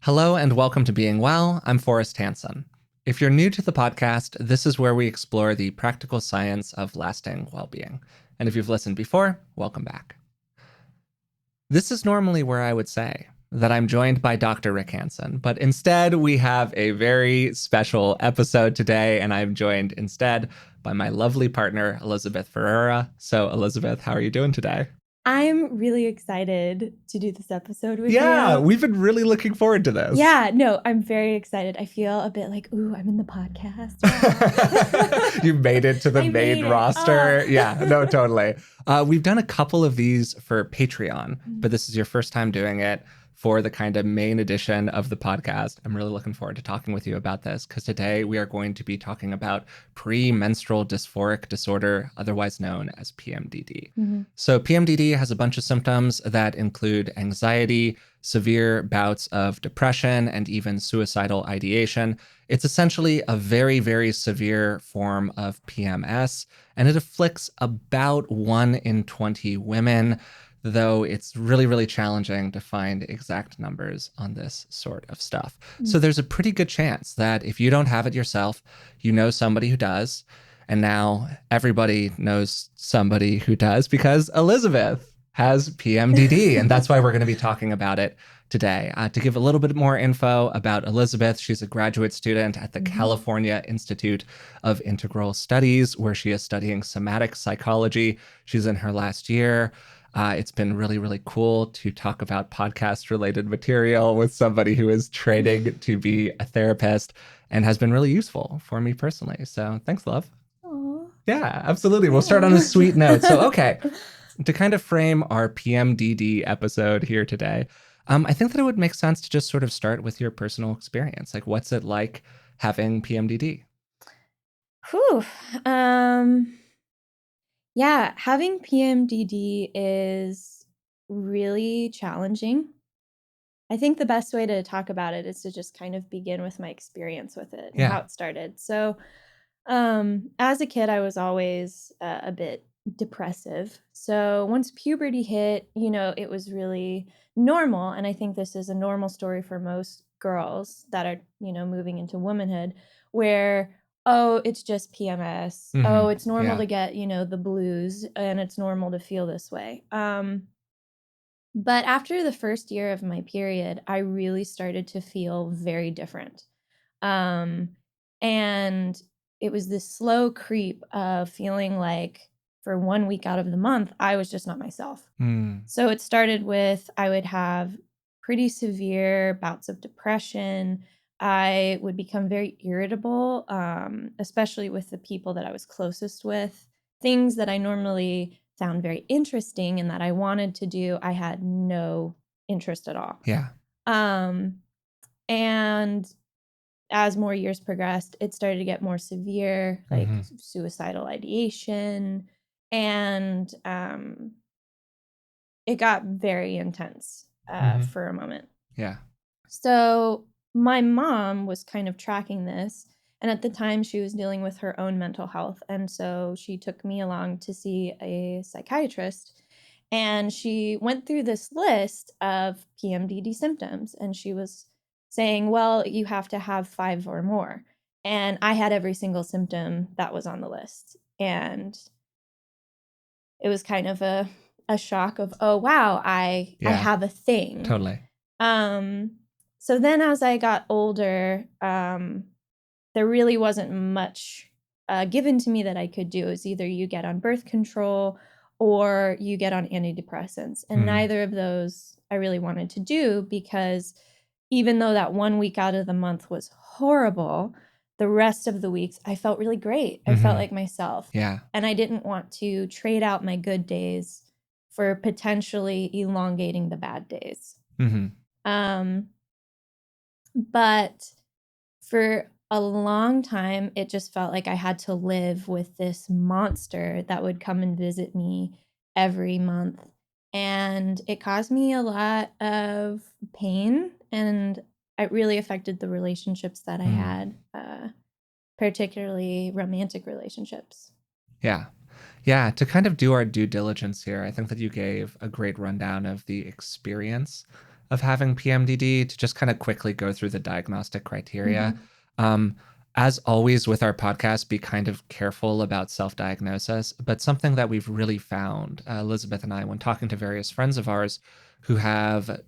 Hello and welcome to Being Well. I'm Forrest Hanson. If you're new to the podcast, this is where we explore the practical science of lasting well-being. And if you've listened before, welcome back. This is normally where I would say that I'm joined by Dr. Rick Hanson, but instead we have a very special episode today, and I'm joined instead by my lovely partner, Elizabeth Ferreira. So, Elizabeth, how are you doing today? I'm really excited to do this episode with you. Yeah, we've been really looking forward to this. Yeah, no, I'm very excited. I feel a bit like, ooh, I'm in the podcast. You made it to the main roster. Yeah, no, totally. We've done a couple of these for Patreon, but this is your first time doing it for the kind of main edition of the podcast. I'm really looking forward to talking with you about this because today we are going to be talking about premenstrual dysphoric disorder, otherwise known as PMDD. So PMDD has a bunch of symptoms that include anxiety, severe bouts of depression, and even suicidal ideation. It's essentially a very, very severe form of PMS, and it afflicts about 1 in 20 women, though it's really, really challenging to find exact numbers on this sort of stuff. So there's a pretty good chance that if you don't have it yourself, you know somebody who does. And now everybody knows somebody who does because Elizabeth has PMDD. And that's why we're going to be talking about it today. To give a little bit more info about Elizabeth, she's a graduate student at the California Institute of Integral Studies, where she is studying somatic psychology. She's in her last year. It's been really, really cool to talk about podcast-related material with somebody who is training to be a therapist and has been really useful for me personally. So thanks, love. Aww. Yeah, absolutely. We'll start on a sweet note. So, okay, to kind of frame our PMDD episode here today, I think that it would make sense to just sort of start with your personal experience. Like, what's it like having PMDD? Whew. Yeah, having PMDD is really challenging. I think the best way to talk about it is to just kind of begin with my experience with it and how it started. So, as a kid, I was always a bit depressive. So once puberty hit, it was really normal. And I think this is a normal story for most girls that are, moving into womanhood, where, oh, it's just PMS. Oh, it's normal to get, the blues, and it's normal to feel this way. But after the first year of my period, I really started to feel very different. And it was this slow creep of feeling like for 1 week out of the month, I was just not myself. So it started with, I would have pretty severe bouts of depression. I would become very irritable, especially with the people that I was closest with. Things that I normally found very interesting and that I wanted to do, I had no interest at all. Yeah. And as more years progressed, it started to get more severe, like suicidal ideation, and it got very intense for a moment. Yeah. So my mom was kind of tracking this, and at the time she was dealing with her own mental health, and so she took me along to see a psychiatrist, and she went through this list of PMDD symptoms, and she was saying, well, you have to have 5 or more. And I had every single symptom that was on the list. And it was kind of a shock of, oh, wow, I have a thing. Totally. So then as I got older, there really wasn't much given to me that I could do. It was either you get on birth control or you get on antidepressants. And neither of those I really wanted to do, because even though that 1 week out of the month was horrible, the rest of the weeks I felt really great. I felt like myself. Yeah. And I didn't want to trade out my good days for potentially elongating the bad days. But for a long time, it just felt like I had to live with this monster that would come and visit me every month. And it caused me a lot of pain, and it really affected the relationships that I had, particularly romantic relationships. Yeah. Yeah. To kind of do our due diligence here, I think that you gave a great rundown of the experience of having PMDD to just kind of quickly go through the diagnostic criteria. Mm-hmm. As always with our podcast, be kind of careful about self-diagnosis, but something that we've really found, Elizabeth and I, when talking to various friends of ours who have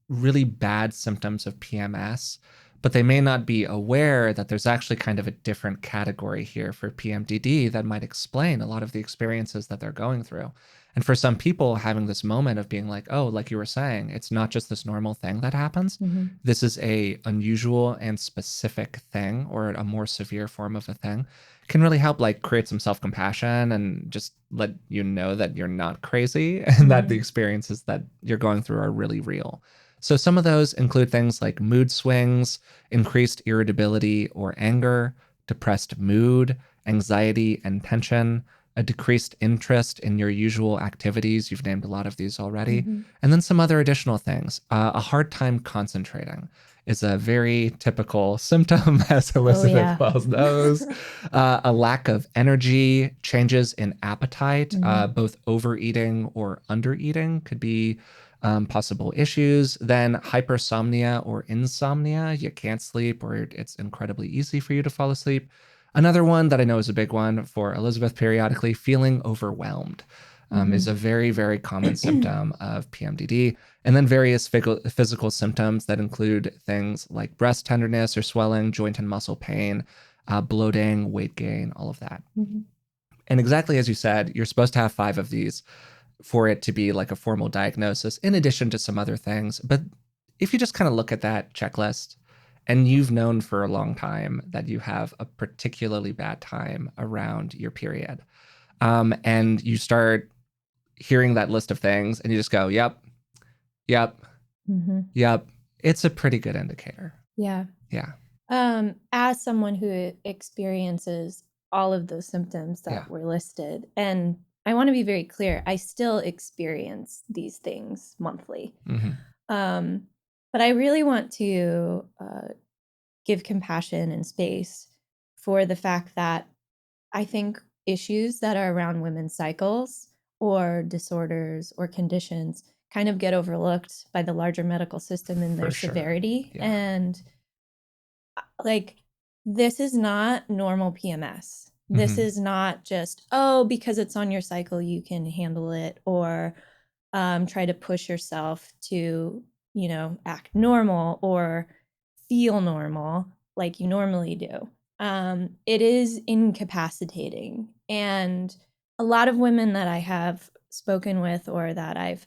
really bad symptoms of PMS, but they may not be aware that there's actually kind of a different category here for PMDD that might explain a lot of the experiences that they're going through. And for some people, having this moment of being like, oh, like you were saying, it's not just this normal thing that happens. Mm-hmm. This is a unusual and specific thing, or a more severe form of a thing, can really help like create some self-compassion and just let you know that you're not crazy and that the experiences that you're going through are really real. So some of those include things like mood swings, increased irritability or anger, depressed mood, anxiety and tension, a decreased interest in your usual activities. You've named a lot of these already. Mm-hmm. And then some other additional things. A hard time concentrating is a very typical symptom, as Elizabeth Wells knows. A lack of energy, changes in appetite, both overeating or undereating could be possible issues. Then hypersomnia or insomnia. You can't sleep, or it's incredibly easy for you to fall asleep. Another one that I know is a big one for Elizabeth periodically, feeling overwhelmed. Is a very, very common symptom of PMDD. And then various physical symptoms that include things like breast tenderness or swelling, joint and muscle pain, bloating, weight gain, all of that. Mm-hmm. And exactly as you said, you're supposed to have 5 of these for it to be like a formal diagnosis, in addition to some other things. But if you just kind of look at that checklist, and you've known for a long time that you have a particularly bad time around your period, and you start hearing that list of things and you just go, yep, yep, yep, it's a pretty good indicator. Yeah. Yeah. As someone who experiences all of those symptoms that were listed, and I want to be very clear, I still experience these things monthly. But I really want to give compassion and space for the fact that I think issues that are around women's cycles or disorders or conditions kind of get overlooked by the larger medical system in their severity. And like, this is not normal PMS. This is not just, oh, because it's on your cycle, you can handle it, or try to push yourself to, act normal or feel normal like you normally do. It is incapacitating. And a lot of women that I have spoken with, or that I've,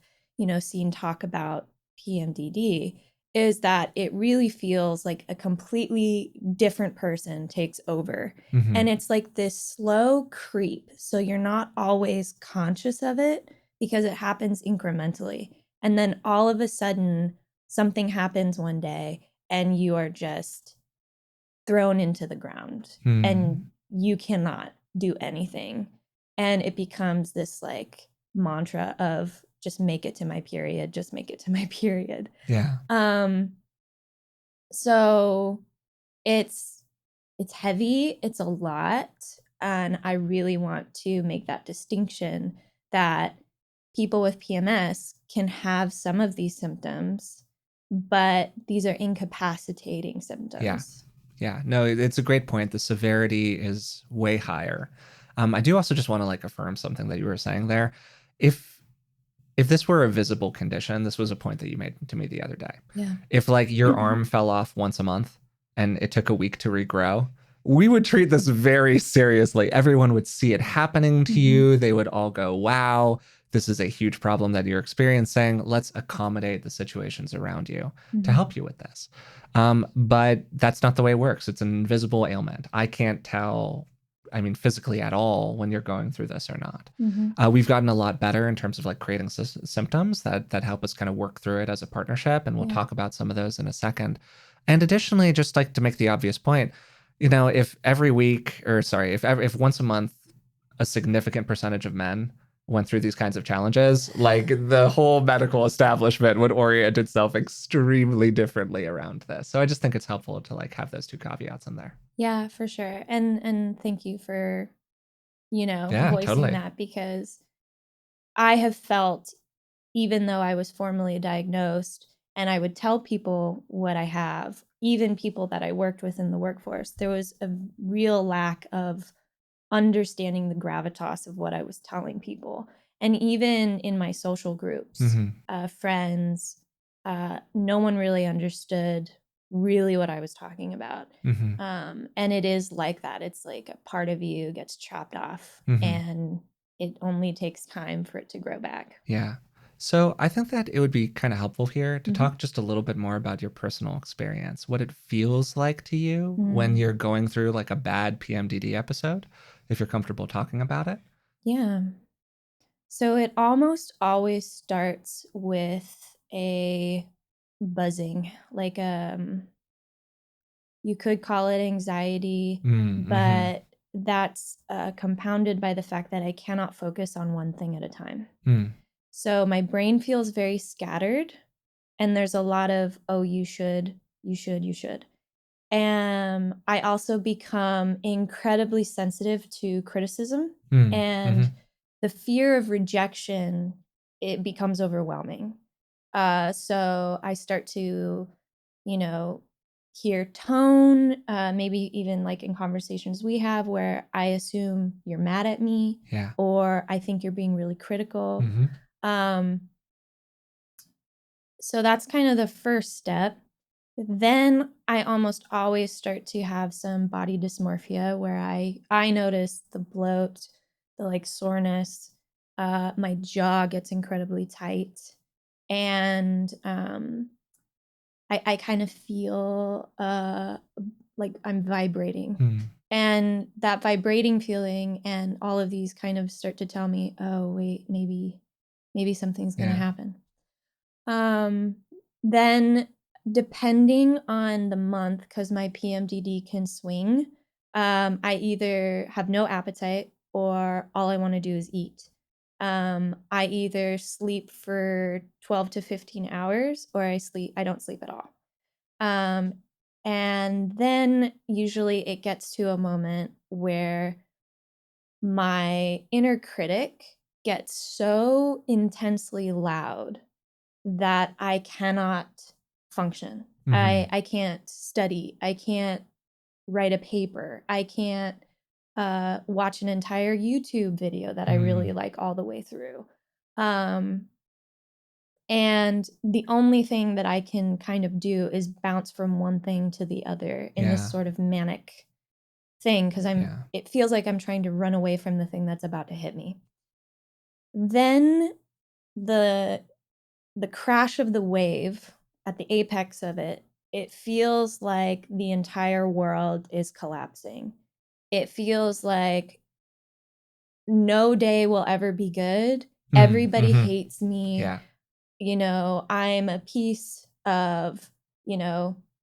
seen talk about PMDD, is that it really feels like a completely different person takes over. And it's like this slow creep. So you're not always conscious of it because it happens incrementally. And then all of a sudden, something happens one day and you are just thrown into the ground and you cannot do anything. And it becomes this like mantra of just make it to my period, just make it to my period. Yeah. So it's heavy, it's a lot, and I really want to make that distinction that people with PMS can have some of these symptoms, but these are incapacitating symptoms. Yeah, no, it's a great point. The severity is way higher. I do also just want to like affirm something that you were saying there. If this were a visible condition, this was a point that you made to me the other day. Yeah. If like your arm fell off once a month and it took a week to regrow, we would treat this very seriously. Everyone would see it happening to you. They would all go, wow, this is a huge problem that you're experiencing. Let's accommodate the situations around you to help you with this. But that's not the way it works. It's an invisible ailment. I can't tell, physically at all when you're going through this or not. We've gotten a lot better in terms of like creating symptoms that help us kind of work through it as a partnership. And we'll talk about some of those in a second. And additionally, just like to make the obvious point, if if once a month, a significant percentage of men went through these kinds of challenges, like the whole medical establishment would orient itself extremely differently around this. So I just think it's helpful to like have those 2 caveats in there. Yeah, for sure. And thank you for, voicing that, because I have felt, even though I was formally diagnosed, and I would tell people what I have, even people that I worked with in the workforce, there was a real lack of understanding the gravitas of what I was telling people. And even in my social groups, friends, no one really understood really what I was talking about. And it is like that. It's like a part of you gets chopped off, and it only takes time for it to grow back. Yeah. So I think that it would be kind of helpful here to talk just a little bit more about your personal experience, what it feels like to you when you're going through like a bad PMDD episode, if you're comfortable talking about it. Yeah. So it almost always starts with a buzzing, like you could call it anxiety, but that's compounded by the fact that I cannot focus on one thing at a time. So my brain feels very scattered, and there's a lot of, oh, you should. And I also become incredibly sensitive to criticism, and the fear of rejection, it becomes overwhelming. So I start to, hear tone, maybe even like in conversations we have where I assume you're mad at me, or I think you're being really critical. So that's kind of the first step. Then I almost always start to have some body dysmorphia where I notice the bloat, the like soreness, my jaw gets incredibly tight, and I kind of feel like I'm vibrating. And that vibrating feeling and all of these kind of start to tell me, oh wait, maybe something's gonna happen. Then depending on the month, because my PMDD can swing, I either have no appetite or all I want to do is eat. I either sleep for 12 to 15 hours or I don't sleep at all. And then usually it gets to a moment where my inner critic gets so intensely loud that I cannot function. I can't study. I can't write a paper. I can't watch an entire YouTube video that I really like all the way through. And the only thing that I can kind of do is bounce from one thing to the other in this sort of manic thing, because it feels like I'm trying to run away from the thing that's about to hit me. Then the crash of the wave at the apex of it, it feels like the entire world is collapsing. It feels like no day will ever be good. Everybody hates me. I'm a piece of,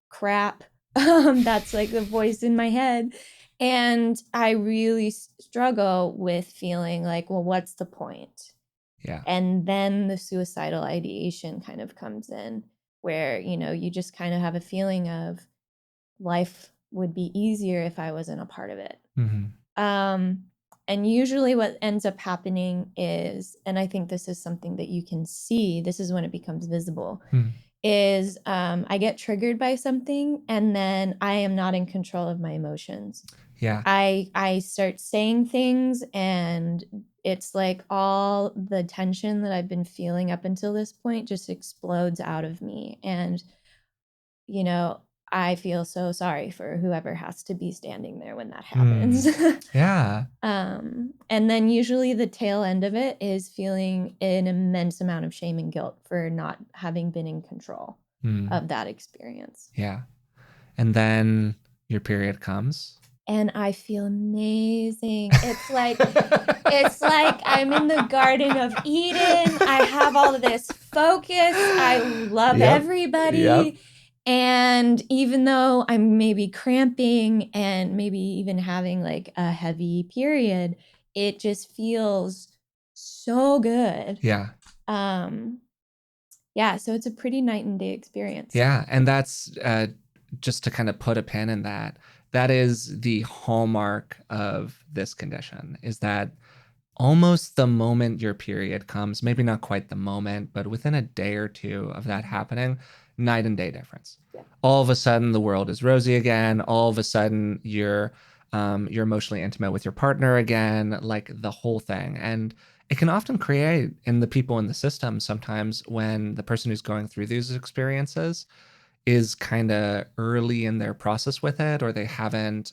crap. That's like the voice in my head. And I really struggle with feeling like, well, what's the point? And then the suicidal ideation kind of comes in where, you just kind of have a feeling of life would be easier if I wasn't a part of it. And usually what ends up happening is, and I think this is something that you can see, this is when it becomes visible, is I get triggered by something and then I am not in control of my emotions. I start saying things and it's like all the tension that I've been feeling up until this point just explodes out of me. And, I feel so sorry for whoever has to be standing there when that happens. And then usually the tail end of it is feeling an immense amount of shame and guilt for not having been in control of that experience. And then your period comes. And I feel amazing. It's like I'm in the Garden of Eden. I have all of this focus. I love everybody. And even though I'm maybe cramping and maybe even having like a heavy period, it just feels so good. So it's a pretty night and day experience. And that's just to kind of put a pin in that. That is the hallmark of this condition, is that almost the moment your period comes, maybe not quite the moment, but within a day or two of that happening, night and day difference. Yeah. All of a sudden, the world is rosy again. All of a sudden, you're emotionally intimate with your partner again, like the whole thing. And it can often create in the people in the system sometimes when the person who's going through these experiences is kind of early in their process with it, or they haven't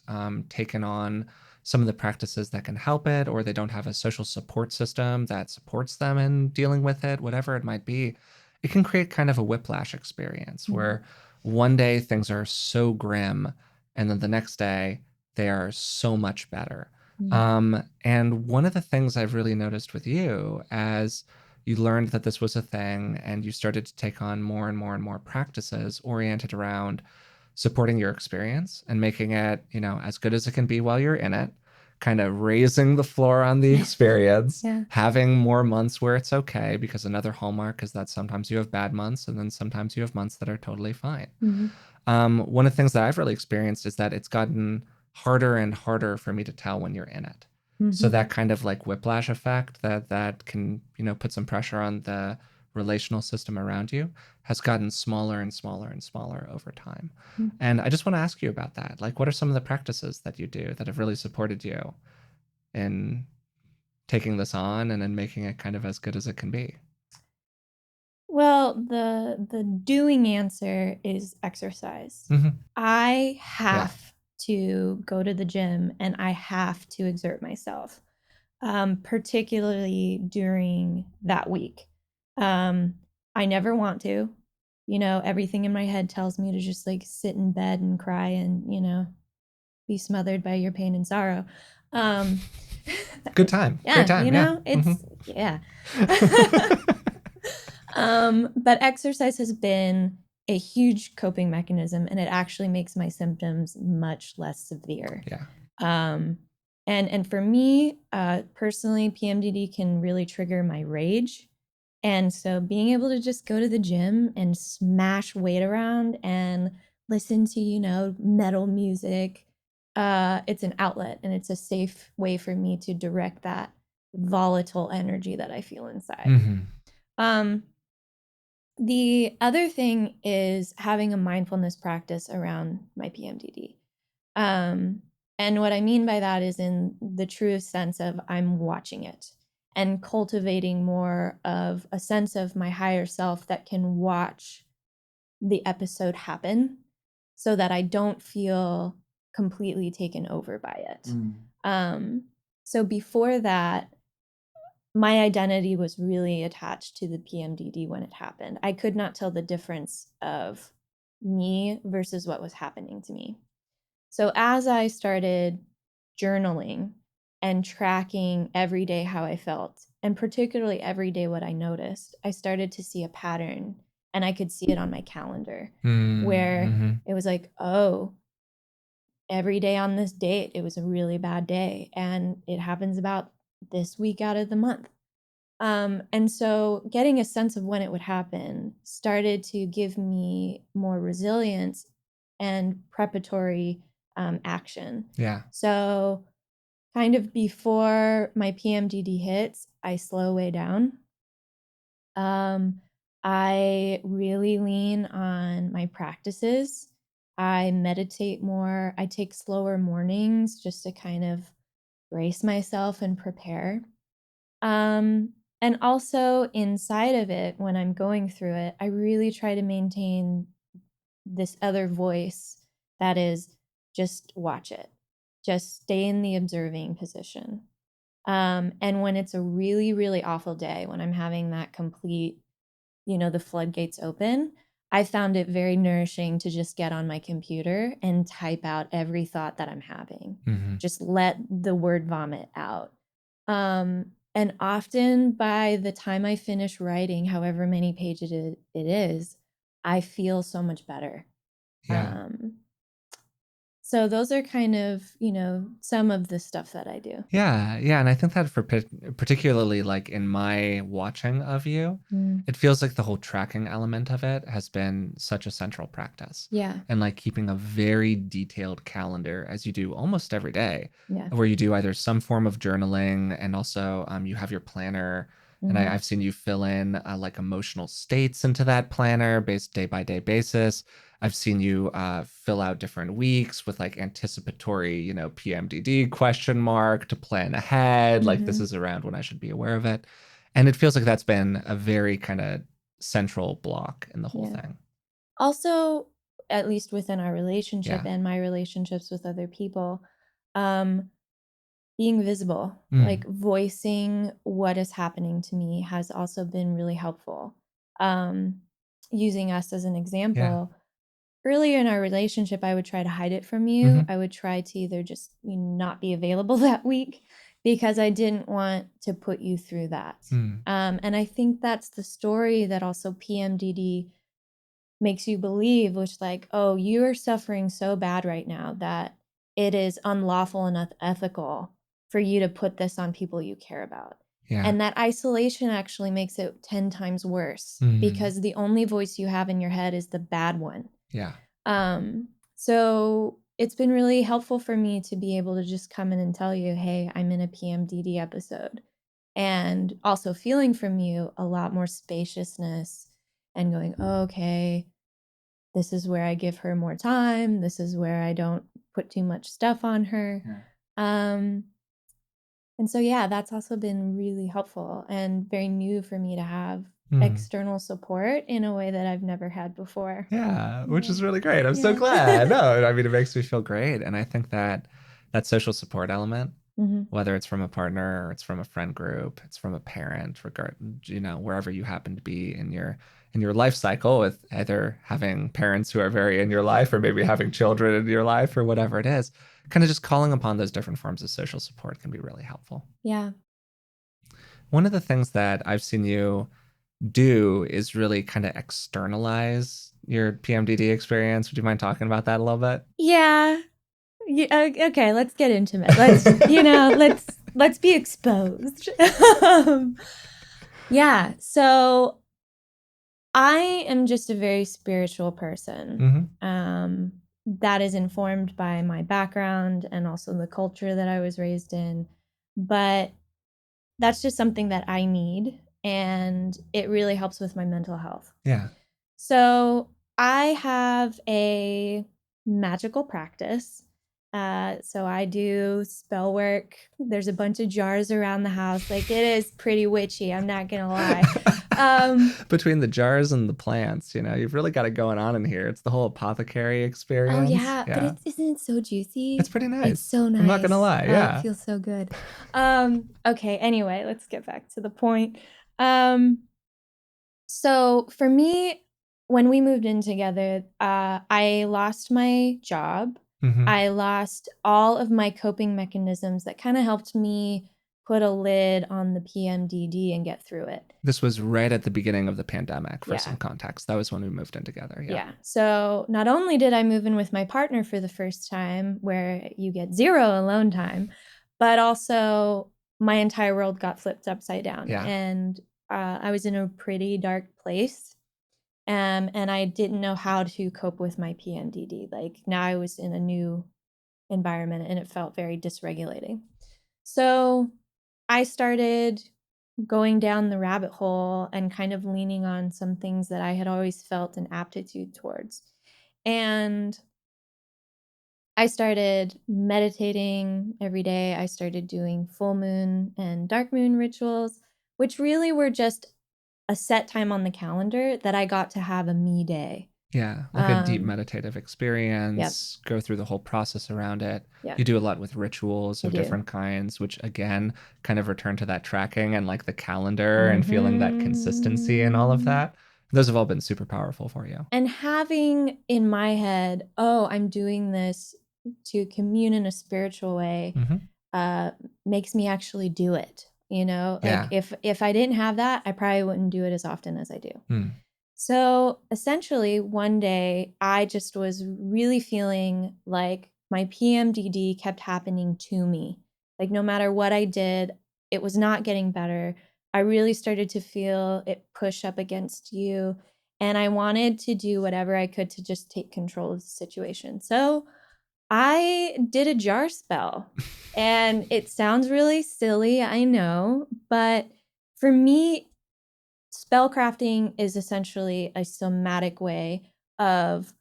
taken on some of the practices that can help it, or they don't have a social support system that supports them in dealing with it, whatever it might be, it can create kind of a whiplash experience where one day things are so grim, and then the next day they are so much better. And one of the things I've really noticed with you as you learned that this was a thing and you started to take on more and more and more practices oriented around supporting your experience and making it, as good as it can be while you're in it, kind of raising the floor on the experience, having more months where it's okay, because another hallmark is that sometimes you have bad months and then sometimes you have months that are totally fine. One of the things that I've really experienced is that it's gotten harder and harder for me to tell when you're in it. So that kind of like whiplash effect that can, put some pressure on the relational system around you has gotten smaller and smaller and smaller over time. And I just want to ask you about that. Like, what are some of the practices that you do that have really supported you in taking this on and in making it kind of as good as it can be? Well, the doing answer is exercise. I have to go to the gym and I have to exert myself, particularly during that week. I never want to. Everything in my head tells me to just like sit in bed and cry and, be smothered by your pain and sorrow. Good time. Yeah, Great time. it's yeah. But exercise has been a huge coping mechanism, and it actually makes my symptoms much less severe. And for me, personally, PMDD can really trigger my rage. And so being able to just go to the gym and smash weight around and listen to, metal music, it's an outlet and it's a safe way for me to direct that volatile energy that I feel inside. The other thing is having a mindfulness practice around my PMDD. And what I mean by that is in the truest sense of I'm watching it and cultivating more of a sense of my higher self that can watch the episode happen so that I don't feel completely taken over by it. So before that, my identity was really attached to the PMDD when it happened. I could not tell the difference of me versus what was happening to me. So as I started journaling and tracking every day how I felt, and particularly every day what I noticed, I started to see a pattern, and I could see it on my calendar where it was like, oh, every day on this date, it was a really bad day. And it happens about this week out of the month. And so getting a sense of when it would happen started to give me more resilience and preparatory action. So kind of before my PMDD hits, I slow way down. I really lean on my practices. I meditate more. I take slower mornings just to kind of brace myself and prepare. And also inside of it, when I'm going through it, I really try to maintain this other voice that is just watch it, just stay in the observing position. And when it's a really, really awful day, when I'm having that complete, the floodgates open, I found it very nourishing to just get on my computer and type out every thought that I'm having. Just let the word vomit out. And often by the time I finish writing, however many pages it is, I feel so much better. So those are kind of, some of the stuff that I do. Yeah, yeah, and I think that for particularly like in my watching of you, it feels like the whole tracking element of it has been such a central practice. Yeah. And like keeping a very detailed calendar as you do almost every day, Yeah. where you do either some form of journaling and also you have your planner. And I've seen you fill in like emotional states into that planner based day by day basis. I've seen you fill out different weeks with like anticipatory, PMDD question mark to plan ahead. Like this is around when I should be aware of it. And it feels like that's been a very kind of central block in the whole thing. Also, at least within our relationship and my relationships with other people, being visible, like voicing what is happening to me has also been really helpful. Using us as an example, earlier in our relationship, I would try to hide it from you. I would try to either just not be available that week because I didn't want to put you through that. And I think that's the story that also PMDD makes you believe, which like, oh, you are suffering so bad right now that it is unlawful and unethical for you to put this on people you care about. And that isolation actually makes it 10 times worse because the only voice you have in your head is the bad one. So it's been really helpful for me to be able to just come in and tell you, hey, I'm in a PMDD episode. And also feeling from you a lot more spaciousness and going, oh, okay, this is where I give her more time. This is where I don't put too much stuff on her. And so, that's also been really helpful and very new for me to have external support in a way that I've never had before. Yeah, which is really great. I'm so glad. No, I mean, it makes me feel great. And I think that that social support element, whether it's from a partner or it's from a friend group, it's from a parent, wherever you happen to be in your life cycle with either having parents who are very in your life or maybe having children in your life or whatever it is, kind of just calling upon those different forms of social support can be really helpful. Yeah. One of the things that I've seen you do is really kind of externalize your PMDD experience. Would you mind talking about that a little bit? Yeah. Okay, let's get intimate. Let's be exposed. Yeah. So I am just a very spiritual person. That is informed by my background and also the culture that I was raised in. But that's just something that I need, and it really helps with my mental health. Yeah. So I have a magical practice. So I do spell work. There's a bunch of jars around the house. Like, it is pretty witchy, I'm not gonna lie. Between the jars and the plants, you've really got it going on in here. It's the whole apothecary experience. Oh yeah. But isn't it so juicy? It's pretty nice. It's so nice. I'm not gonna lie. Yeah. It feels so good. Okay, anyway, let's get back to the point. So for me, when we moved in together, I lost my job. I lost all of my coping mechanisms that kind of helped me put a lid on the PMDD and get through it. This was right at the beginning of the pandemic for some context. That was when we moved in together. Yeah. So not only did I move in with my partner for the first time, where you get 0 alone time, but also my entire world got flipped upside down. Yeah. And I was in a pretty dark place. And I didn't know how to cope with my PMDD. Like, now I was in a new environment and it felt very dysregulating. So I started going down the rabbit hole and kind of leaning on some things that I had always felt an aptitude towards. And I started meditating every day. I started doing full moon and dark moon rituals, which really were just a set time on the calendar that I got to have a me day. Yeah, like a deep meditative experience, go through the whole process around it. You do a lot with rituals of different kinds, which again, kind of return to that tracking and like the calendar and feeling that consistency and all of that. Those have all been super powerful for you. And having in my head, oh, I'm doing this to commune in a spiritual way, makes me actually do it. Like if I didn't have that, I probably wouldn't do it as often as I do. So essentially one day I just was really feeling like my PMDD kept happening to me. Like no matter what I did, it was not getting better. I really started to feel it push up against you. And I wanted to do whatever I could to just take control of the situation. So I did a jar spell. And it sounds really silly, I know. But for me, spellcrafting is essentially a somatic way of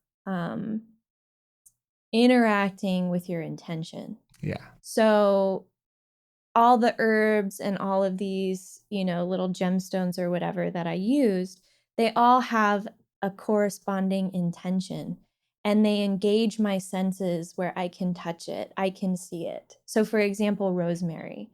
interacting with your intention. Yeah. So all the herbs and all of these, little gemstones or whatever that I used, they all have a corresponding intention and they engage my senses where I can touch it, I can see it. So for example, rosemary.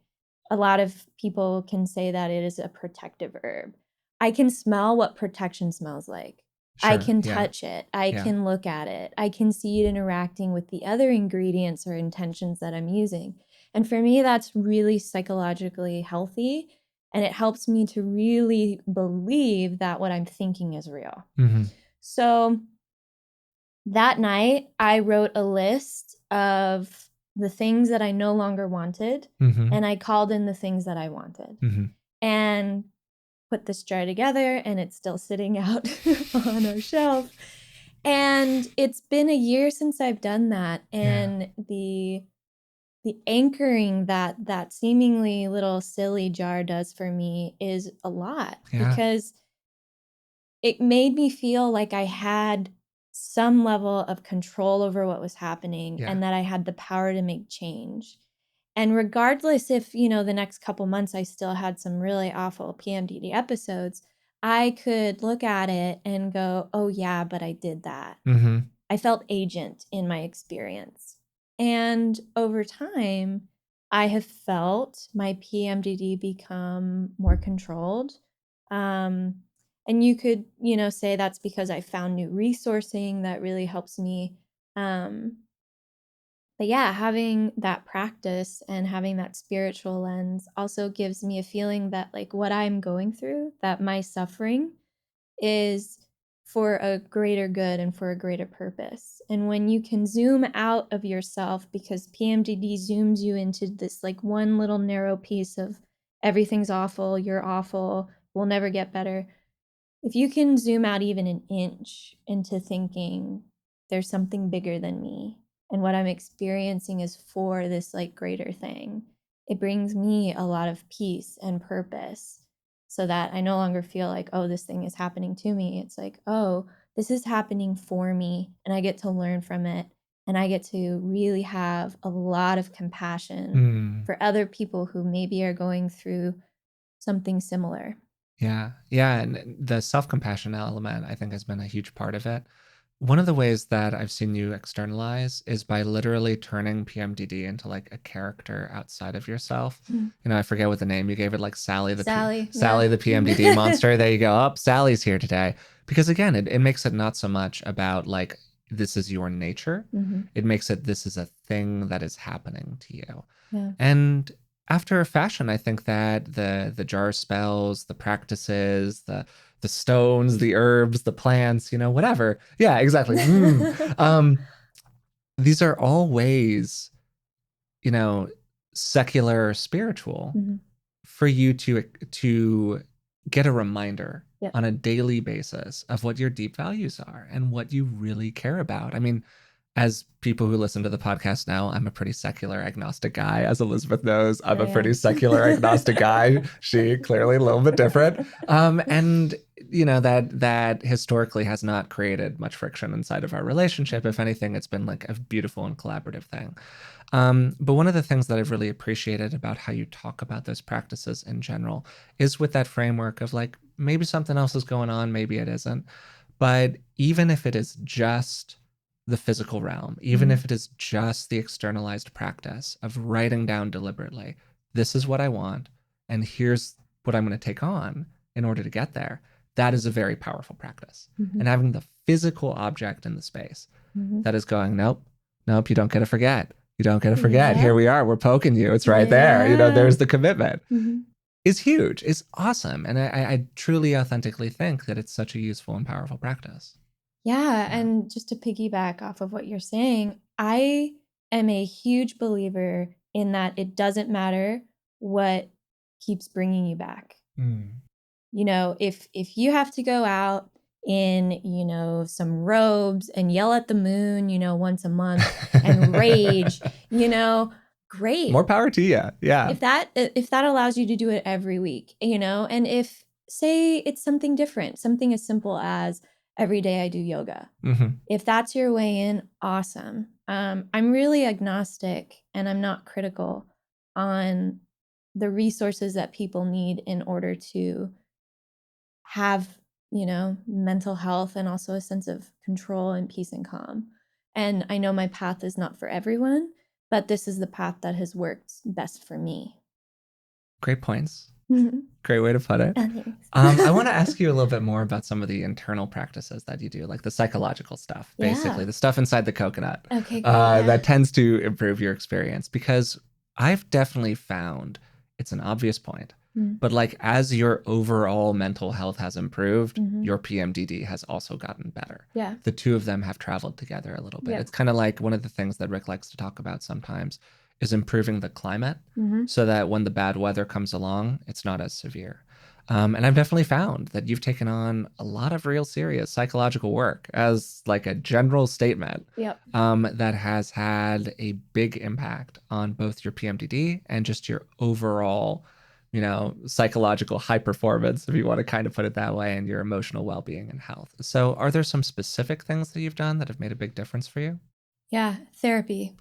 A lot of people can say that it is a protective herb. I can smell what protection smells like. Sure, I can touch it. I can look at it. I can see it interacting with the other ingredients or intentions that I'm using. And for me, that's really psychologically healthy. And it helps me to really believe that what I'm thinking is real. Mm-hmm. So that night, I wrote a list of the things that I no longer wanted. Mm-hmm. And I called in the things that I wanted. Mm-hmm. And put this jar together, and it's still sitting out on our shelf. And it's been a year since I've done that. And the anchoring that seemingly little silly jar does for me is a lot because it made me feel like I had some level of control over what was happening and that I had the power to make change. And regardless if, the next couple months I still had some really awful PMDD episodes, I could look at it and go, oh yeah, but I did that. Mm-hmm. I felt agent in my experience. And over time, I have felt my PMDD become more controlled. And you could, say that's because I found new resourcing that really helps me. But yeah, having that practice and having that spiritual lens also gives me a feeling that like what I'm going through, that my suffering is for a greater good and for a greater purpose. And when you can zoom out of yourself, because PMDD zooms you into this like one little narrow piece of everything's awful, you're awful, we'll never get better. If you can zoom out even an inch into thinking there's something bigger than me and what I'm experiencing is for this like greater thing, it brings me a lot of peace and purpose so that I no longer feel like, oh, this thing is happening to me. It's like, oh, this is happening for me and I get to learn from it and I get to really have a lot of compassion for other people who maybe are going through something similar. Yeah. And the self-compassion element, I think, has been a huge part of it. One of the ways that I've seen you externalize is by literally turning PMDD into like a character outside of yourself. I forget what the name you gave it, like Sally the PMDD monster. There you go. Oh, Sally's here today. Because again, it makes it not so much about like, this is your nature. It makes it, this is a thing that is happening to you. And after a fashion, I think that the jar spells, the practices, the stones, the herbs, the plants, whatever. Yeah, exactly. These are all ways, secular or spiritual, for you to get a reminder on a daily basis of what your deep values are and what you really care about. I mean, as people who listen to the podcast know, I'm a pretty secular agnostic guy. As Elizabeth knows, I'm a pretty secular agnostic guy. She clearly a little bit different. And that historically has not created much friction inside of our relationship. If anything, it's been like a beautiful and collaborative thing. But one of the things that I've really appreciated about how you talk about those practices in general is with that framework of like, maybe something else is going on, maybe it isn't. But even if it is just the physical realm, even if it is just the externalized practice of writing down deliberately, this is what I want, and here's what I'm going to take on in order to get there, that is a very powerful practice. And having the physical object in the space that is going, nope, you don't get to forget. You don't get to forget. Here we are. We're poking you. It's right there. There's the commitment. Is huge. It's awesome. And I truly, authentically think that it's such a useful and powerful practice. Yeah. And just to piggyback off of what you're saying, I am a huge believer in that it doesn't matter what keeps bringing you back. You know, if you have to go out in, you know, some robes and yell at the moon, you know, once a month and rage, you know, great. More power to you. Yeah. If that allows you to do it every week, you know, and if, say, it's something different, something as simple as every day I do yoga. If that's your way in, awesome. I'm really agnostic and I'm not critical on the resources that people need in order to have, you know, mental health and also a sense of control and peace and calm. And I know my path is not for everyone, but this is the path that has worked best for me. Great points. Great way to put it. I want to ask you a little bit more about some of the internal practices that you do, like the psychological stuff, basically, the stuff inside the coconut. Okay, great, that tends to improve your experience, because I've definitely found, it's an obvious point, but like as your overall mental health has improved, your PMDD has also gotten better. Yeah. The two of them have traveled together a little bit. It's kind of like one of the things that Rick likes to talk about sometimes is improving the climate so that when the bad weather comes along, it's not as severe. And I've definitely found that you've taken on a lot of real serious psychological work as like a general statement that has had a big impact on both your PMDD and just your overall, you know, psychological high performance, if you want to kind of put it that way, and your emotional well-being and health. So are there some specific things that you've done that have made a big difference for you? Yeah, therapy.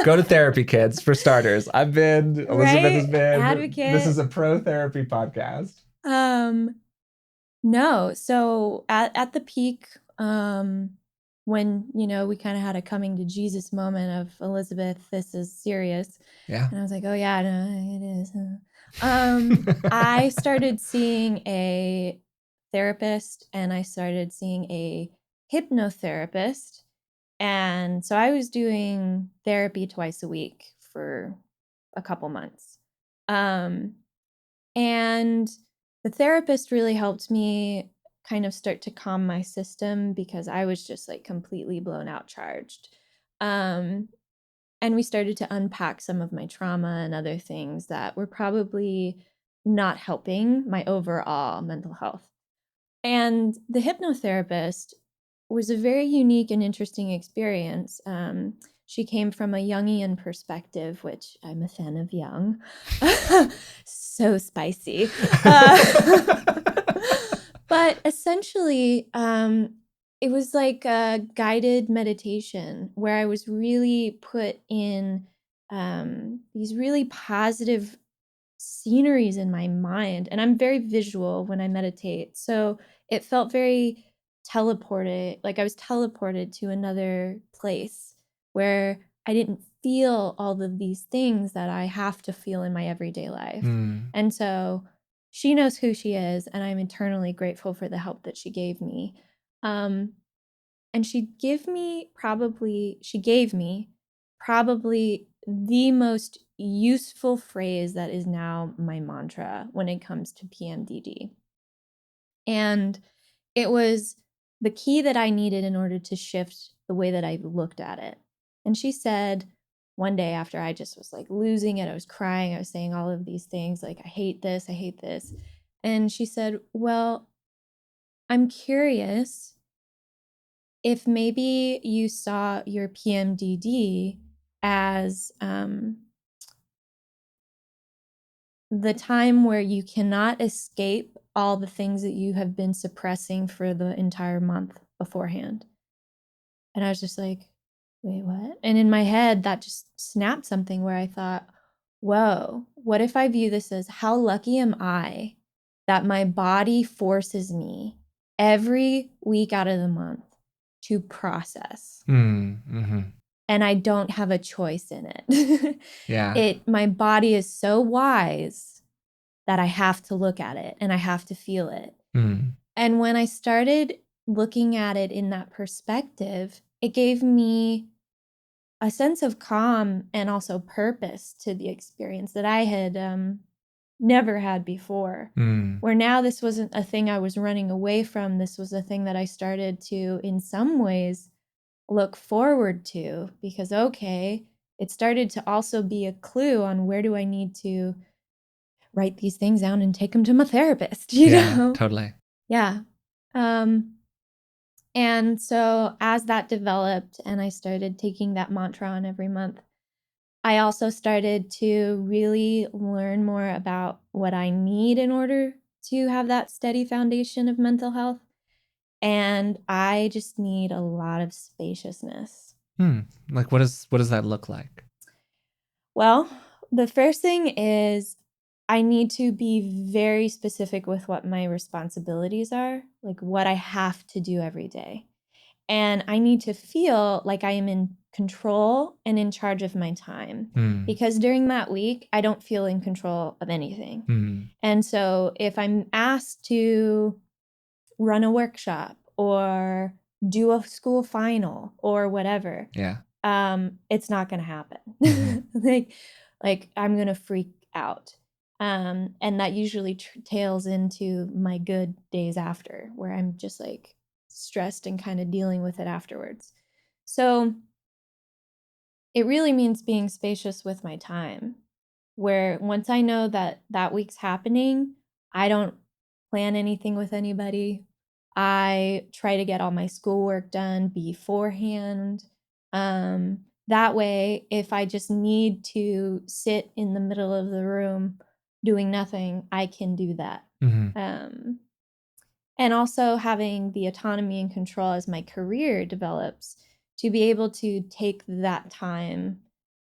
Go to therapy, kids, for starters. Elizabeth has been advocate. This is a pro therapy podcast. No. So at the peak, when, you know, we kind of had a coming to Jesus moment of, Elizabeth, this is serious. Yeah. And I was like, oh yeah, no, it is. I started seeing a therapist and I started seeing a hypnotherapist. And so I was doing therapy twice a week for a couple months. And the therapist really helped me kind of start to calm my system because I was just like completely blown out charged. And we started to unpack some of my trauma and other things that were probably not helping my overall mental health. And the hypnotherapist was a very unique and interesting experience. She came from a Jungian perspective, which I'm a fan of Jung. So spicy. But essentially, it was like a guided meditation where I was really put in these really positive sceneries in my mind. And I'm very visual when I meditate. So it felt very teleported, like I was teleported to another place where I didn't feel all of these things that I have to feel in my everyday life. And so she knows who she is, and I'm eternally grateful for the help that she gave me. And she gave me probably the most useful phrase that is now my mantra when it comes to PMDD. And it was the key that I needed in order to shift the way that I looked at it. And she said one day, after I just was like losing it, I was crying, I was saying all of these things like, I hate this. And she said, well, I'm curious if maybe you saw your PMDD as the time where you cannot escape all the things that you have been suppressing for the entire month beforehand. And I was just like, wait, what? And in my head, that just snapped something where I thought, whoa, what if I view this as how lucky am I that my body forces me every week out of the month to process. And I don't have a choice in it. My body is so wise that I have to look at it and I have to feel it. And when I started looking at it in that perspective, it gave me a sense of calm and also purpose to the experience that I had never had before. Where now this wasn't a thing I was running away from. This was a thing that I started to, in some ways, look forward to, because, okay, it started to also be a clue on where do I need to write these things down and take them to my therapist, you know? Totally. Yeah. And so as that developed and I started taking that mantra on every month, I also started to really learn more about what I need in order to have that steady foundation of mental health. And I just need a lot of spaciousness. Like, what does that look like? Well, the first thing is I need to be very specific with what my responsibilities are, like what I have to do every day. And I need to feel like I am in control and in charge of my time, because during that week, I don't feel in control of anything. And so if I'm asked to run a workshop or do a school final or whatever, it's not going to happen. like I'm going to freak out. And that usually tails into my good days after, where I'm just like stressed and kind of dealing with it afterwards. So it really means being spacious with my time, where once I know that that week's happening, I don't plan anything with anybody. I try to get all my schoolwork done beforehand. That way, if I just need to sit in the middle of the room doing nothing, I can do that. And also having the autonomy and control as my career develops to be able to take that time,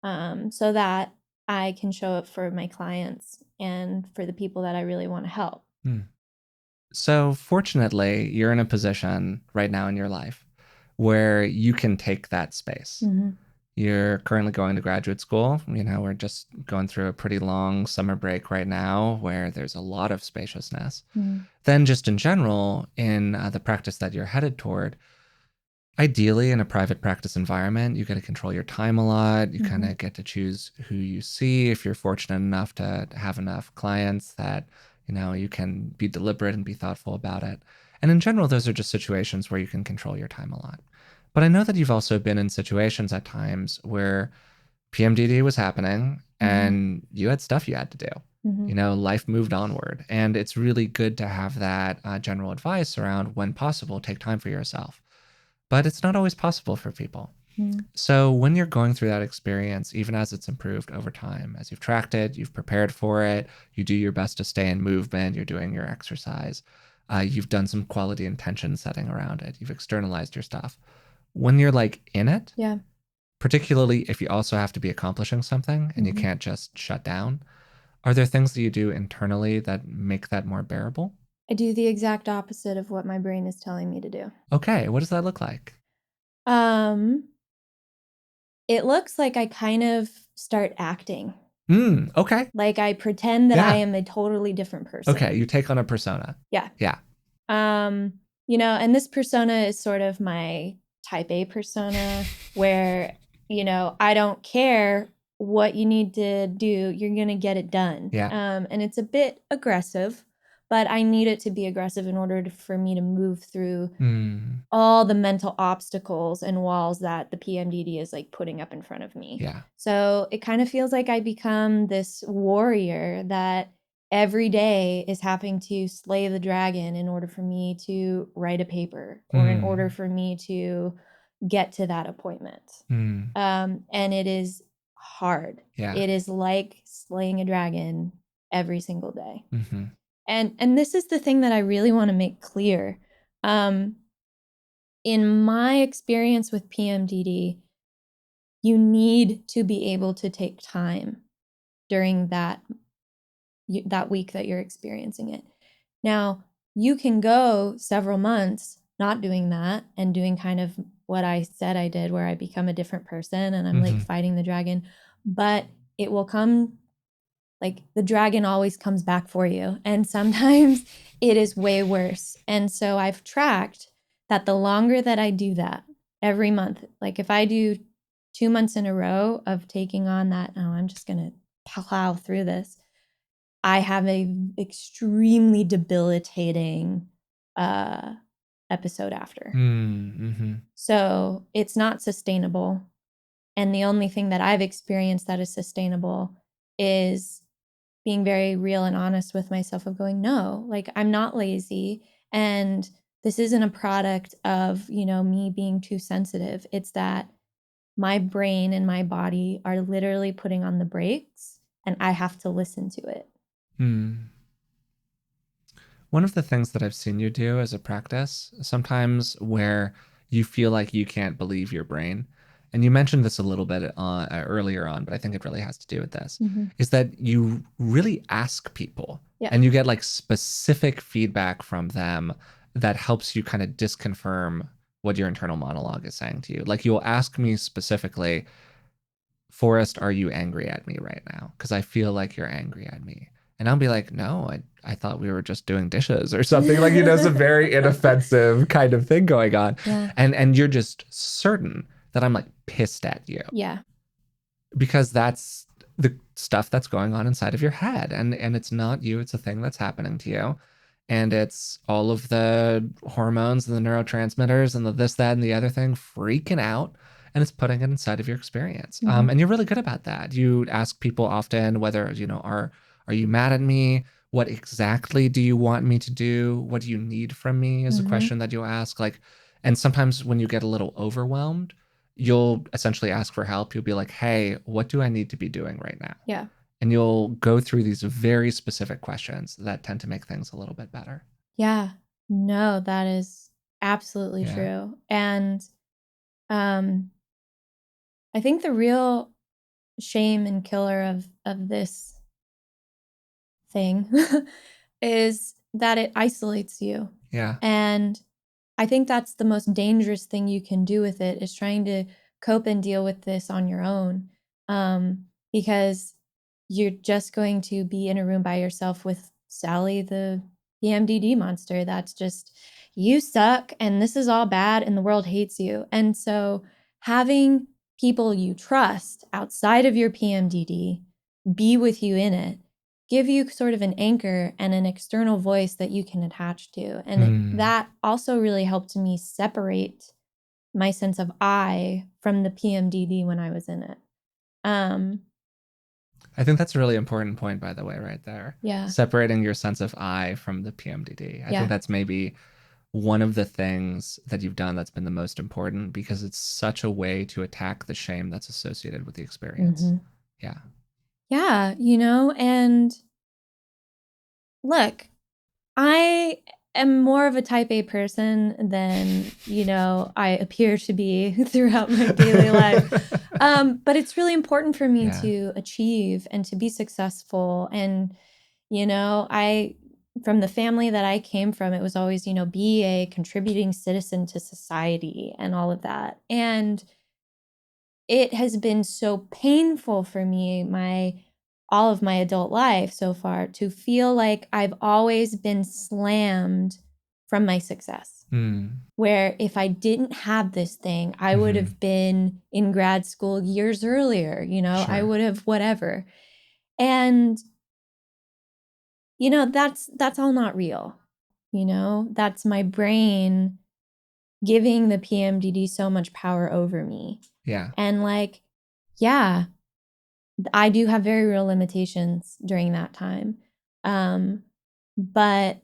so that I can show up for my clients and for the people that I really want to help. So fortunately, you're in a position right now in your life where you can take that space. You're currently going to graduate school. We're just going through a pretty long summer break right now where there's a lot of spaciousness. Then just in general, in the practice that you're headed toward, ideally in a private practice environment, you get to control your time a lot. You kind of get to choose who you see if you're fortunate enough to have enough clients that, you can be deliberate and be thoughtful about it. And in general, those are just situations where you can control your time a lot. But I know that you've also been in situations at times where PMDD was happening and you had stuff you had to do. Life moved onward. And it's really good to have that general advice around, when possible, take time for yourself. But it's not always possible for people. So when you're going through that experience, even as it's improved over time, as you've tracked it, you've prepared for it, you do your best to stay in movement, you're doing your exercise, you've done some quality intention setting around it, you've externalized your stuff. When you're like in it, particularly if you also have to be accomplishing something and you can't just shut down, are there things that you do internally that make that more bearable? I do the exact opposite of what my brain is telling me to do. Okay, what does that look like? It looks like I kind of start acting. Okay. Like I pretend that I am a totally different person. Okay, you take on a persona. Yeah. And this persona is sort of my type A persona where, I don't care what you need to do, you're going to get it done. And it's a bit aggressive, but I need it to be aggressive in order for me to move through all the mental obstacles and walls that the PMDD is like putting up in front of me. So it kind of feels like I become this warrior that every day is having to slay the dragon in order for me to write a paper or in order for me to get to that appointment. And it is hard. It is like slaying a dragon every single day. And this is the thing that I really want to make clear. In my experience with PMDD, you need to be able to take time during that week that you're experiencing it. Now, you can go several months not doing that and doing kind of what I said I did, where I become a different person and I'm like fighting the dragon, but it will come, like the dragon always comes back for you. And sometimes it is way worse. And so I've tracked that the longer that I do that every month, like if I do 2 months in a row of taking on that, I'm just going to plow through this, I have a extremely debilitating episode after. Mm-hmm. So it's not sustainable. And the only thing that I've experienced that is sustainable is being very real and honest with myself of going, no, like I'm not lazy. And this isn't a product of, me being too sensitive. It's that my brain and my body are literally putting on the brakes and I have to listen to it. One of the things that I've seen you do as a practice, sometimes where you feel like you can't believe your brain, and you mentioned this a little bit earlier on, but I think it really has to do with this, is that you really ask people and you get like specific feedback from them that helps you kind of disconfirm what your internal monologue is saying to you. Like you'll ask me specifically, Forrest, are you angry at me right now? Because I feel like you're angry at me. And I'll be like, no, I thought we were just doing dishes or something. Like, some very inoffensive kind of thing going on. Yeah. And you're just certain that I'm like pissed at you. Yeah. Because that's the stuff that's going on inside of your head. And it's not you, it's a thing that's happening to you. And it's all of the hormones and the neurotransmitters and the this, that, and the other thing freaking out. And it's putting it inside of your experience. And you're really good about that. You ask people often whether, are you mad at me? What exactly do you want me to do? What do you need from me is a question that you'll ask. Like, and sometimes when you get a little overwhelmed, you'll essentially ask for help. You'll be like, hey, what do I need to be doing right now? Yeah. And you'll go through these very specific questions that tend to make things a little bit better. Yeah. No, that is absolutely true. And I think the real shame and killer of this thing is that it isolates you. Yeah. And I think that's the most dangerous thing you can do with it, is trying to cope and deal with this on your own. Because you're just going to be in a room by yourself with Sally, the PMDD monster. That's just, you suck and this is all bad and the world hates you. And so having people you trust outside of your PMDD be with you in it, give you sort of an anchor and an external voice that you can attach to. And that also really helped me separate my sense of I from the PMDD when I was in it. I think that's a really important point, by the way, right there. Yeah. Separating your sense of I from the PMDD. I think that's maybe one of the things that you've done that's been the most important, because it's such a way to attack the shame that's associated with the experience. Yeah. Yeah, and look, I am more of a type A person than, I appear to be throughout my daily life. But it's really important for me to achieve and to be successful. And, from the family that I came from, it was always, be a contributing citizen to society and all of that. And it has been so painful for me, all of my adult life so far, to feel like I've always been slammed from my success. Where if I didn't have this thing, I would have been in grad school years earlier, I would have whatever. And, that's all not real. That's my brain giving the PMDD so much power over me. Yeah. And I do have very real limitations during that time. But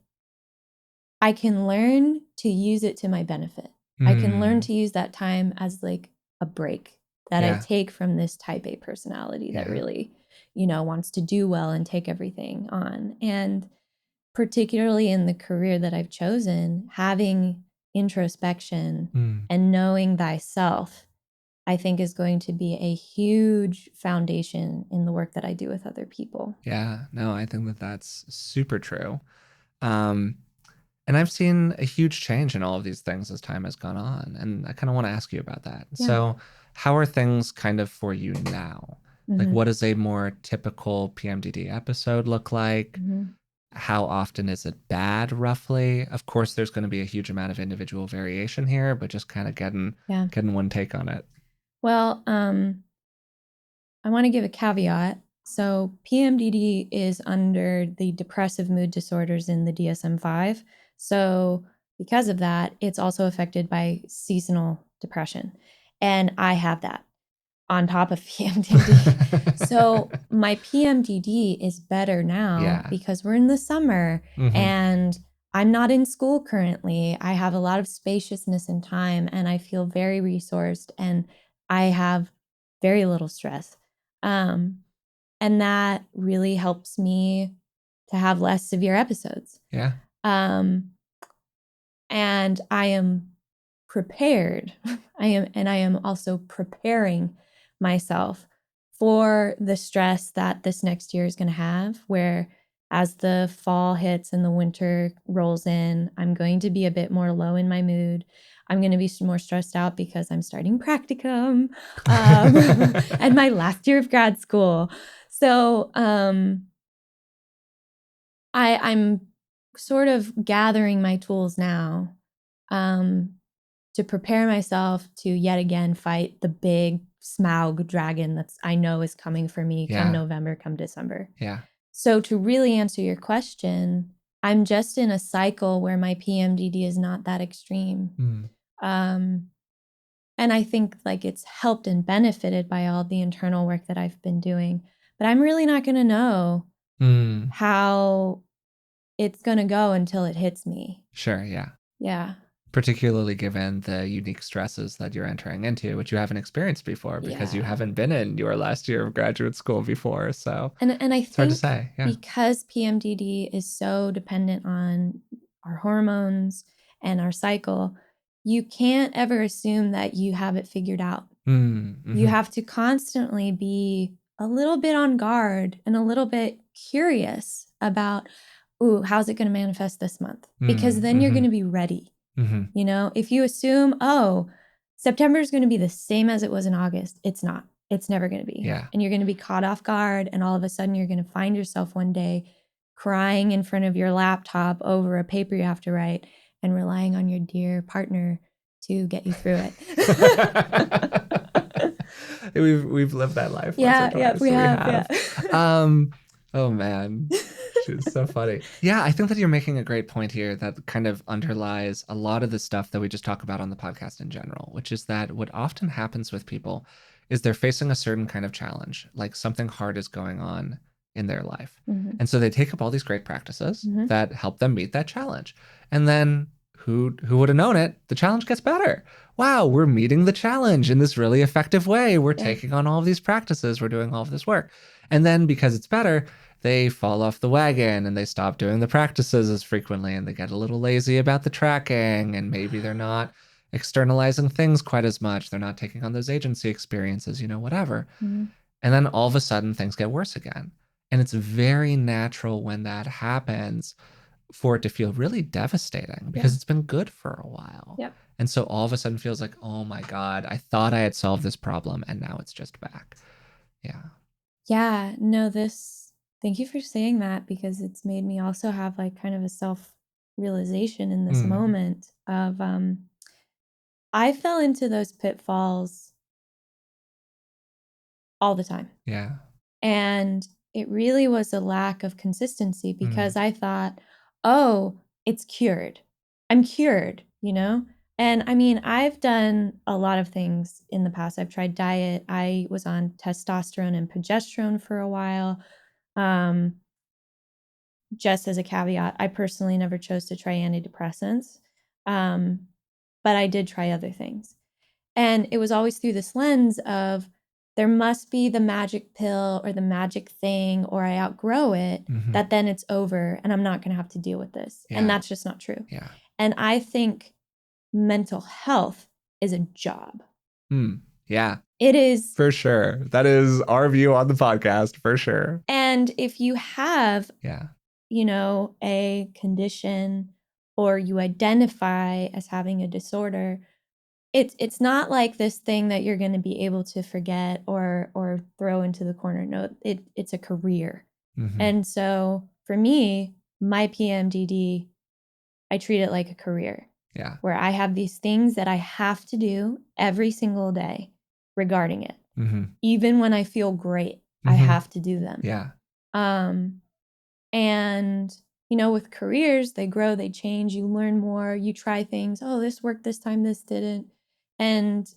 I can learn to use it to my benefit. I can learn to use that time as like a break that I take from this type A personality that really, wants to do well and take everything on. And particularly in the career that I've chosen, having introspection and knowing thyself, I think, is going to be a huge foundation in the work that I do with other people. Yeah, no, I think that that's super true. And I've seen a huge change in all of these things as time has gone on. And I kind of want to ask you about that. Yeah. So how are things kind of for you now? Like, what does a more typical PMDD episode look like? How often is it bad, roughly? Of course, there's going to be a huge amount of individual variation here, but just kind of getting one take on it. Well, I want to give a caveat. So PMDD is under the depressive mood disorders in the DSM-5. So because of that, it's also affected by seasonal depression. And I have that on top of PMDD. So my PMDD is better now because we're in the summer and I'm not in school currently. I have a lot of spaciousness in time and I feel very resourced and I have very little stress. And that really helps me to have less severe episodes. Yeah. And I am prepared. I am also preparing myself for the stress that this next year is going to have, where as the fall hits and the winter rolls in, I'm going to be a bit more low in my mood. I'm going to be more stressed out because I'm starting practicum and my last year of grad school. So I'm sort of gathering my tools now to prepare myself to yet again fight the big Smaug dragon that's I know is coming for me come November, come December. Yeah. So to really answer your question, I'm just in a cycle where my PMDD is not that extreme. And I think like it's helped and benefited by all the internal work that I've been doing. But I'm really not going to know how it's going to go until it hits me. Sure, yeah. Yeah. Particularly given the unique stresses that you're entering into, which you haven't experienced before because you haven't been in your last year of graduate school before. So and I it's think hard to say. Yeah. Because PMDD is so dependent on our hormones and our cycle, you can't ever assume that you have it figured out. You have to constantly be a little bit on guard and a little bit curious about, ooh, how's it going to manifest this month? Because then you're going to be ready. You know, if you assume, oh, September is going to be the same as it was in August, it's not. It's never going to be. Yeah. And you're going to be caught off guard. And all of a sudden, you're going to find yourself one day crying in front of your laptop over a paper you have to write and relying on your dear partner to get you through it. We've lived that life. Yeah, we have. Oh man, she's so funny. Yeah, I think that you're making a great point here that kind of underlies a lot of the stuff that we just talk about on the podcast in general, which is that what often happens with people is they're facing a certain kind of challenge, like something hard is going on in their life. And so they take up all these great practices that help them meet that challenge. And then who would have known it? The challenge gets better. Wow, we're meeting the challenge in this really effective way. We're taking on all of these practices. We're doing all of this work. And then because it's better, they fall off the wagon and they stop doing the practices as frequently and they get a little lazy about the tracking and maybe they're not externalizing things quite as much. They're not taking on those agency experiences, whatever. And then all of a sudden things get worse again. And it's very natural when that happens for it to feel really devastating because it's been good for a while. And so all of a sudden feels like, oh my God, I thought I had solved this problem and now it's just back. Yeah, no, thank you for saying that because it's made me also have like kind of a self-realization in this moment of I fell into those pitfalls all the time. Yeah. And it really was a lack of consistency because I thought, oh, it's cured. I'm cured, And I mean, I've done a lot of things in the past. I've tried diet. I was on testosterone and progesterone for a while. Just as a caveat, I personally never chose to try antidepressants. But I did try other things. And it was always through this lens of there must be the magic pill or the magic thing, or I outgrow it, that then it's over and I'm not going to have to deal with this. And that's just not true. And I think mental health is a job. Yeah. It is. For sure. That is our view on the podcast, for sure. And if you have, a condition or you identify as having a disorder, it's not like this thing that you're going to be able to forget or throw into the corner. No, it's a career. And so for me, my PMDD, I treat it like a career. Yeah. Where I have these things that I have to do every single day regarding it. Even when I feel great, I have to do them. Yeah. And with careers, they grow, they change, you learn more, you try things. Oh, this worked this time, this didn't. And,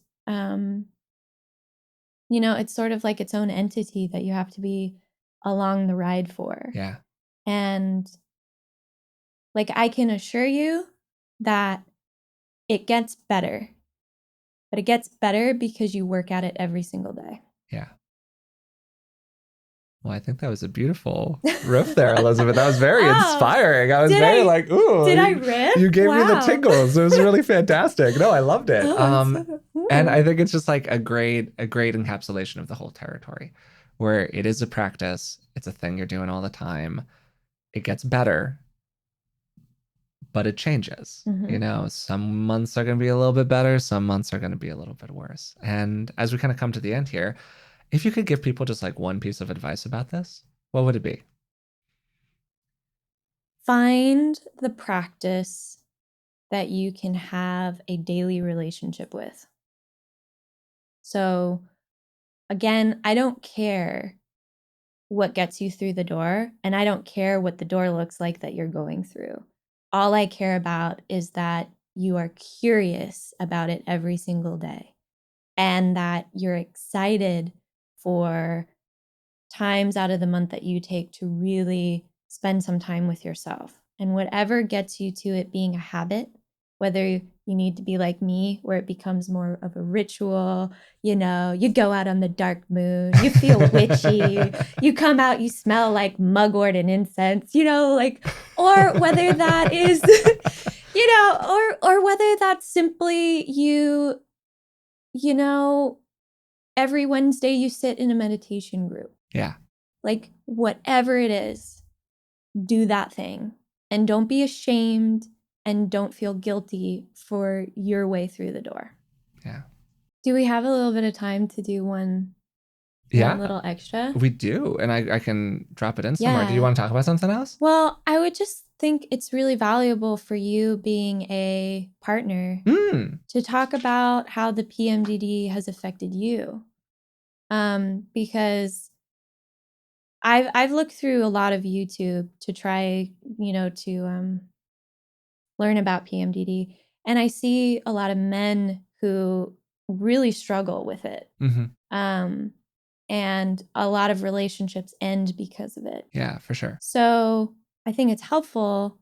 it's sort of like its own entity that you have to be along the ride for. Yeah. And like, I can assure you that it gets better, but it gets better because you work at it every single day. Yeah. Well, I think that was a beautiful riff there, Elizabeth. That was very inspiring. I was very like, ooh. Did I riff? You gave me the tingles. It was really fantastic. No, I loved it. And I think it's just like a great encapsulation of the whole territory, where it is a practice. It's a thing you're doing all the time. It gets better, but it changes. Mm-hmm. Some months are going to be a little bit better. Some months are going to be a little bit worse. And as we kind of come to the end here, if you could give people just like one piece of advice about this, what would it be? Find the practice that you can have a daily relationship with. So again, I don't care what gets you through the door, and I don't care what the door looks like that you're going through. All I care about is that you are curious about it every single day, and that you're excited for times out of the month that you take to really spend some time with yourself. And whatever gets you to it being a habit, whether you need to be like me, where it becomes more of a ritual, you go out on the dark moon, you feel witchy, you come out, you smell like mugwort and incense, or whether that is, or whether that's simply every Wednesday you sit in a meditation group. Yeah. Like, whatever it is, do that thing. And don't be ashamed and don't feel guilty for your way through the door. Yeah. Do we have a little bit of time to do one little extra? We do. And I can drop it in somewhere. Yeah. Do you want to talk about something else? Well, I would just think it's really valuable for you being a partner to talk about how the PMDD has affected you. Because I've looked through a lot of YouTube to try, to learn about PMDD, and I see a lot of men who really struggle with it. And a lot of relationships end because of it. Yeah, for sure. So I think it's helpful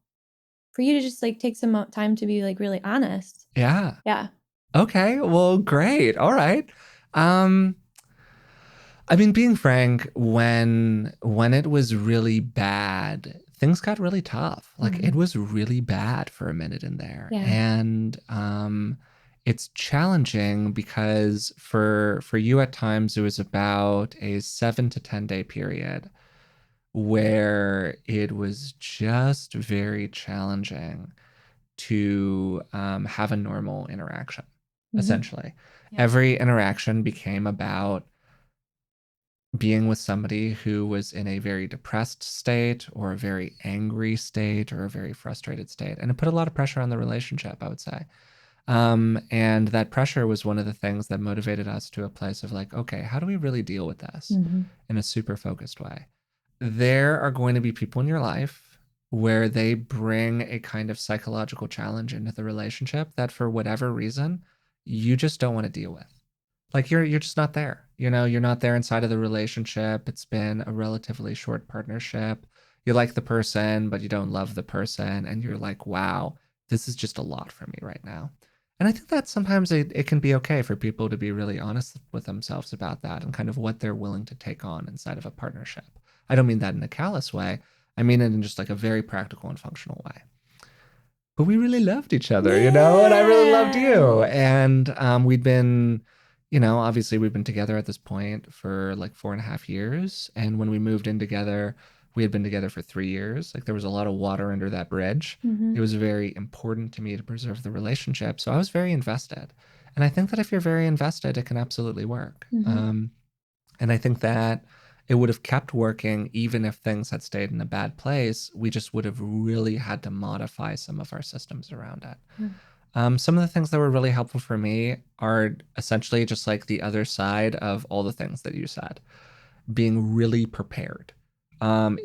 for you to just take some time to be really honest. Yeah. Yeah. Okay. Well, great. All right. I mean, being frank, when it was really bad, things got really tough. Like it was really bad for a minute in there. Yeah. And it's challenging because for you at times it was about a 7 to 10 day period where it was just very challenging to have a normal interaction, essentially. Yeah. Every interaction became about being with somebody who was in a very depressed state or a very angry state or a very frustrated state. And it put a lot of pressure on the relationship, I would say. And that pressure was one of the things that motivated us to a place of like, okay, how do we really deal with this in a super focused way? There are going to be people in your life where they bring a kind of psychological challenge into the relationship that for whatever reason, you just don't want to deal with. Like you're just not there. You're not there inside of the relationship. It's been a relatively short partnership. You like the person, but you don't love the person. And you're like, wow, this is just a lot for me right now. And I think that sometimes it can be okay for people to be really honest with themselves about that and kind of what they're willing to take on inside of a partnership. I don't mean that in a callous way. I mean it in just like a very practical and functional way. But we really loved each other, and I really loved you. And we'd been... obviously we've been together at this point for like 4.5 years. And when we moved in together, we had been together for 3 years. Like there was a lot of water under that bridge. It was very important to me to preserve the relationship. So I was very invested. And I think that if you're very invested, it can absolutely work. And I think that it would have kept working even if things had stayed in a bad place. We just would have really had to modify some of our systems around it. Some of the things that were really helpful for me are essentially just like the other side of all the things that you said. Being really prepared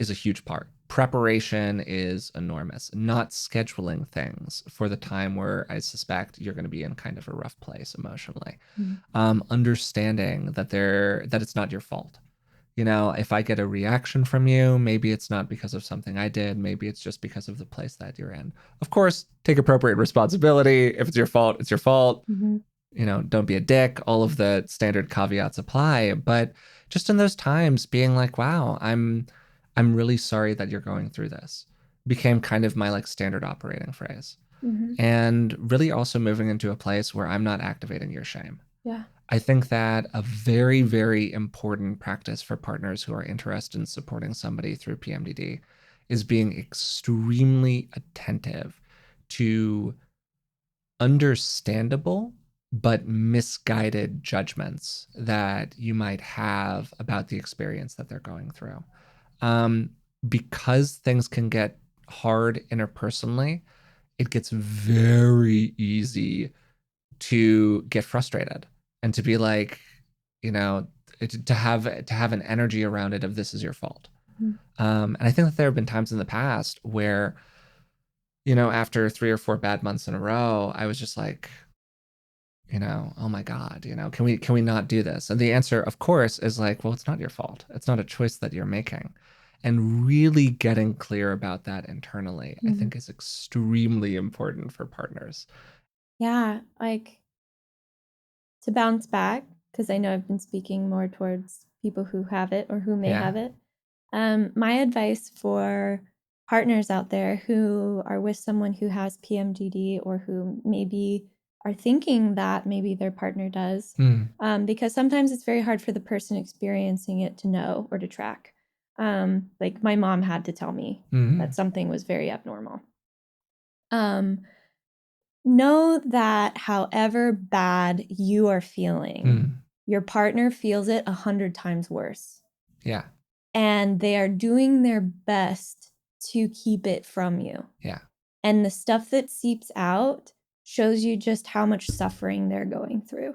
is a huge part preparation is enormous. Not scheduling things for the time where I suspect you're going to be in kind of a rough place emotionally. Understanding that it's not your fault. You know, if I get a reaction from you, maybe it's not because of something I did. Maybe it's just because of the place that you're in. Of course, take appropriate responsibility. If it's your fault, it's your fault. You know, don't be a dick. All of the standard caveats apply. But just in those times, being like, wow, I'm really sorry that you're going through this, became kind of my like standard operating phrase. And really also moving into a place where I'm not activating your shame. Yeah. I think that a very, very important practice for partners who are interested in supporting somebody through PMDD is being extremely attentive to understandable but misguided judgments that you might have about the experience that they're going through. Because things can get hard interpersonally, it gets very easy to get frustrated and to be like, you know, to have an energy around it of this is your fault. And I think that there have been times in the past where, you know, after 3 or 4 bad months in a row, I was just like, you know, oh my God, you know, can we not do this? And the answer, of course, is like, well, it's not your fault. It's not a choice that you're making. And really getting clear about that internally, I think is extremely important for partners. Yeah, like to bounce back, because I know I've been speaking more towards people who have it or who may have it. My advice for partners out there who are with someone who has PMDD or who maybe are thinking that maybe their partner does, because sometimes it's very hard for the person experiencing it to know or to track. Like my mom had to tell me that something was very abnormal. Know that however bad you are feeling, your partner feels it 100 times worse. Yeah. And they are doing their best to keep it from you. Yeah. And the stuff that seeps out shows you just how much suffering they're going through.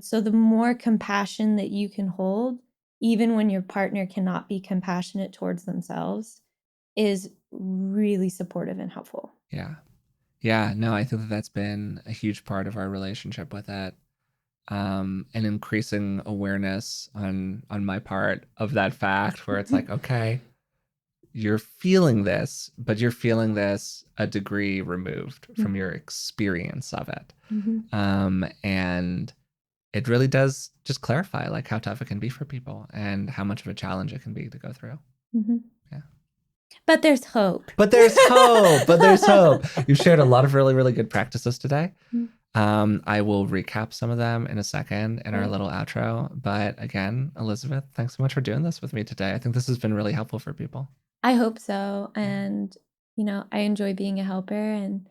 So the more compassion that you can hold, even when your partner cannot be compassionate towards themselves, is really supportive and helpful. Yeah. Yeah. No, I think that that's been a huge part of our relationship with it. An increasing awareness on my part of that fact where it's like, okay, you're feeling this, but you're feeling this a degree removed from your experience of it. And it really does just clarify like how tough it can be for people and how much of a challenge it can be to go through. Yeah. But there's hope. But there's hope. But there's hope. You've shared a lot of really, really good practices today. I will recap some of them in a second in our little outro. But again, Elizabeth, thanks so much for doing this with me today. I think this has been really helpful for people. I hope so. And, you know, I enjoy being a helper and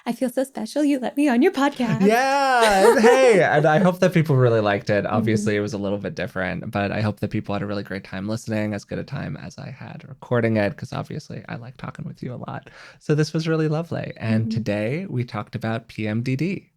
I feel so special you let me on your podcast. Yeah. Hey, and I hope that people really liked it. Obviously, it was a little bit different, but I hope that people had a really great time listening, as good a time as I had recording it, because obviously I like talking with you a lot. So this was really lovely. And today we talked about PMDD.